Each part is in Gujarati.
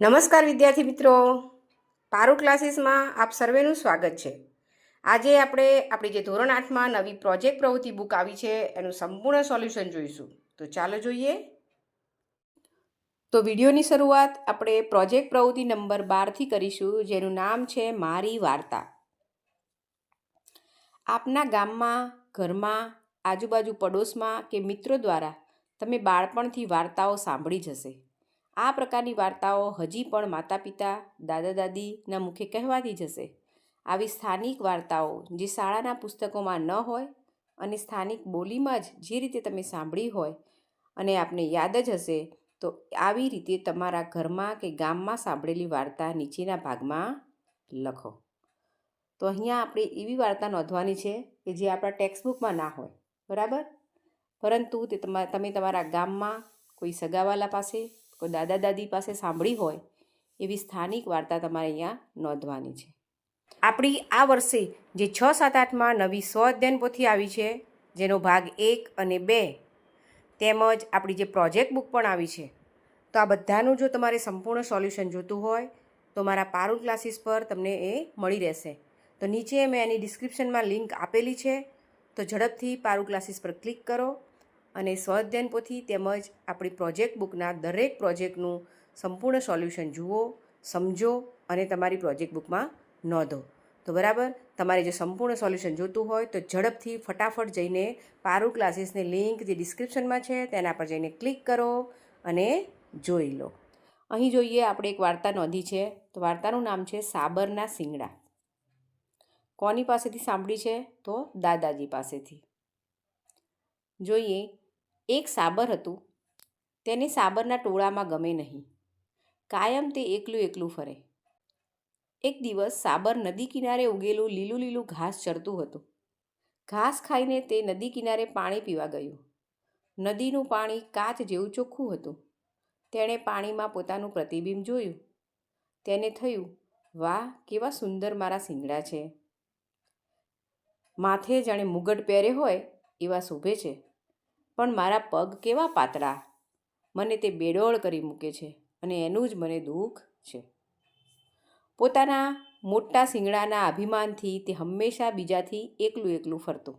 નમસ્કાર વિદ્યાર્થી મિત્રો, પારુ ક્લાસીસમાં આપ સર્વેનું સ્વાગત છે. આજે આપણે આપણી જે ધોરણ 8માં નવી પ્રોજેક્ટ પ્રવૃત્તિ બુક આવી છે એનું સંપૂર્ણ સોલ્યુશન જોઈશું. તો ચાલો જોઈએ. તો વિડીયોની શરૂઆત આપણે પ્રોજેક્ટ પ્રવૃત્તિ નંબર 12થી કરીશું, જેનું નામ છે મારી વાર્તા. આપના ગામમાં, ઘરમાં, આજુબાજુ પડોશમાં કે મિત્રો દ્વારા તમે બાળપણથી વાર્તાઓ સાંભળી જ હશે. આ પ્રકારની વાર્તાઓ હજી પણ માતા પિતા, દાદા દાદીના મુખે કહેવાતી જ હશે. આવી સ્થાનિક વાર્તાઓ જે શાળાના પુસ્તકોમાં ન હોય અને સ્થાનિક બોલીમાં જ જે રીતે તમે સાંભળી હોય અને આપને યાદ જ હશે, તો આવી રીતે તમારા ઘરમાં કે ગામમાં સાંભળેલી વાર્તા નીચેના ભાગમાં લખો. તો અહીંયા આપણે એવી વાર્તા નોંધવાની છે કે જે આપણા ટેક્સ્ટબુકમાં ના હોય, બરાબર? પરંતુ તે તમે તમારા ગામમાં કોઈ સગાવાલા પાસે, કોઈ દાદા દાદી પાસે સાંભળી હોય એવી સ્થાનિક વાર્તા તમારે અહીંયા નોંધવાની છે. આપણી આ વર્ષે જે 6, 7, 8માં નવી સ્વ-અધ્યયન પોથી આવી છે, જેનો ભાગ 1 અને 2 તેમજ આપણી જે પ્રોજેક્ટ બુક પણ આવી છે, તો આ બધાનું જો તમારે સંપૂર્ણ સોલ્યુશન જોતું હોય તો મારા પારુલ ક્લાસીસ પર તમને એ મળી રહેશે. તો નીચે મેં એની ડિસ્ક્રિપ્શનમાં લિંક આપેલી છે, તો ઝડપથી પારુલ ક્લાસીસ પર ક્લિક કરો અને સ્વ-અધ્યયન પોથી તેમજ આપણી પ્રોજેક્ટ બુકના દરેક પ્રોજેક્ટનું સંપૂર્ણ સોલ્યુશન જુઓ, સમજો અને તમારી પ્રોજેક્ટ બુકમાં નોંધો. તો બરાબર, તમારે જો સંપૂર્ણ સોલ્યુશન જોતું હોય તો ઝડપથી ફટાફટ જઈને પારુલ ક્લાસીસની લિંક જે ડિસ્ક્રિપ્શનમાં છે તેના પર જઈને ક્લિક કરો અને જોઈ લો. અહીં જોઈએ આપણે એક વાર્તા નોંધી છે. તો વાર્તાનું નામ છે સાબરના શિંગડા. કોની પાસેથી સાંભળી છે? તો દાદાજી પાસેથી. જોઈએ, એક સાબર હતું. તેને સાબરના ટોળામાં ગમે નહીં. કાયમ તે એકલું એકલું ફરે. એક દિવસ સાબર નદી કિનારે ઉગેલું લીલું લીલું ઘાસ ચરતું હતું. ઘાસ ખાઈને તે નદી કિનારે પાણી પીવા ગયું. નદીનું પાણી કાચ જેવું ચોખ્ખું હતું. તેણે પાણીમાં પોતાનું પ્રતિબિંબ જોયું. તેને થયું, વાહ, કેવા સુંદર મારા શિંગડા છે. માથે જાણે મુગટ પહેરે હોય એવા શોભે છે, પણ મારા પગ કેવા પાતળા. મને તે બેડોળ કરી મૂકે છે અને એનું જ મને દુઃખ છે. પોતાના મોટા શિંગડાના અભિમાનથી તે હંમેશા બીજાથી એકલું એકલું ફરતું.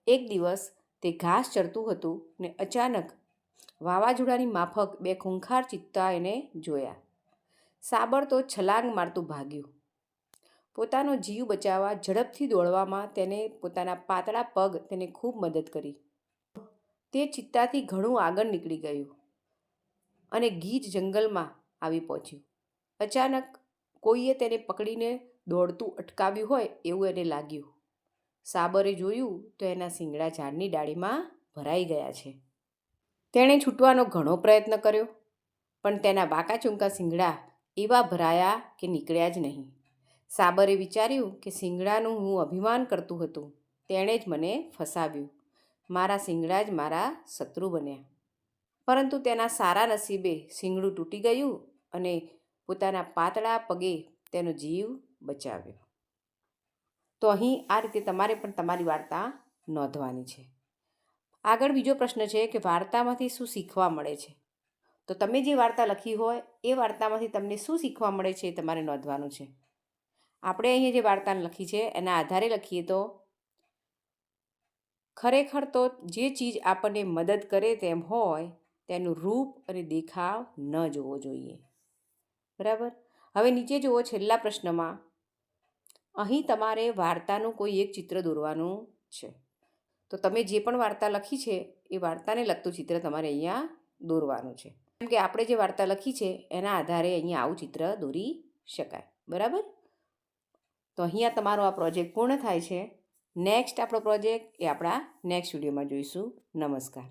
એક દિવસ તે ઘાસ ચરતું હતું ને અચાનક વાવાઝોડાની માફક 2 ખૂંખાર ચિત્તા એને જોયા. સાબર તો છલાંગ મારતું ભાગ્યું. પોતાનો જીવ બચાવવા ઝડપથી દોડવામાં તેને પોતાના પાતળા પગ તેને ખૂબ મદદ કરી. તે ચિત્તાથી ઘણું આગળ નીકળી ગયું અને ગીચ જંગલમાં આવી પહોંચ્યું. અચાનક કોઈએ તેને પકડીને દોડતું અટકાવ્યું હોય એવું એને લાગ્યું. સાબરે જોયું તો એના શિંગડા ઝાડની ડાળીમાં ભરાઈ ગયા છે. તેણે છૂટવાનો ઘણો પ્રયત્ન કર્યો, પણ તેના વાંકા ચૂંકા શિંગડા એવા ભરાયા કે નીકળ્યા જ નહીં. સાબરે વિચાર્યું કે શિંગડાનું હું અભિમાન કરતું હતું, તેણે જ મને ફસાવ્યું. મારા શિંગડા જ મારા શત્રુ બન્યા. પરંતુ તેના સારા નસીબે શિંગડું તૂટી ગયું અને પોતાના પાતળા પગે તેનો જીવ બચાવ્યો. તો અહીં આ રીતે તમારે પણ તમારી વાર્તા નોંધવાની છે. આગળ બીજો પ્રશ્ન છે કે વાર્તામાંથી શું શીખવા મળે છે? તો તમે જે વાર્તા લખી હોય એ વાર્તામાંથી તમને શું શીખવા મળે છે એ તમારે નોંધવાનું છે. આપણે અહીંયા જે વાર્તા લખી છે એના આધારે લખીએ તો, ખરેખર તો જે ચીજ આપણને મદદ કરે તેમ હોય તેનું રૂપ અને દેખાવ ન જોવો જોઈએ. બરાબર. હવે નીચે જુઓ છેલ્લા પ્રશ્નમાં. અહીં તમારે વાર્તાનું કોઈ એક ચિત્ર દોરવાનું છે. તો તમે જે પણ વાર્તા લખી છે એ વાર્તાને લગતું ચિત્ર તમારે અહીંયા દોરવાનું છે. કેમ કે આપણે જે વાર્તા લખી છે એના આધારે અહીંયા આવું ચિત્ર દોરી શકાય. બરાબર. તો અહીંયા તમારો આ પ્રોજેક્ટ પૂર્ણ થાય છે. નેક્સ્ટ આપણો પ્રોજેક્ટ એ આપણા નેક્સ્ટ વિડીયોમાં જોઈશું. નમસ્કાર.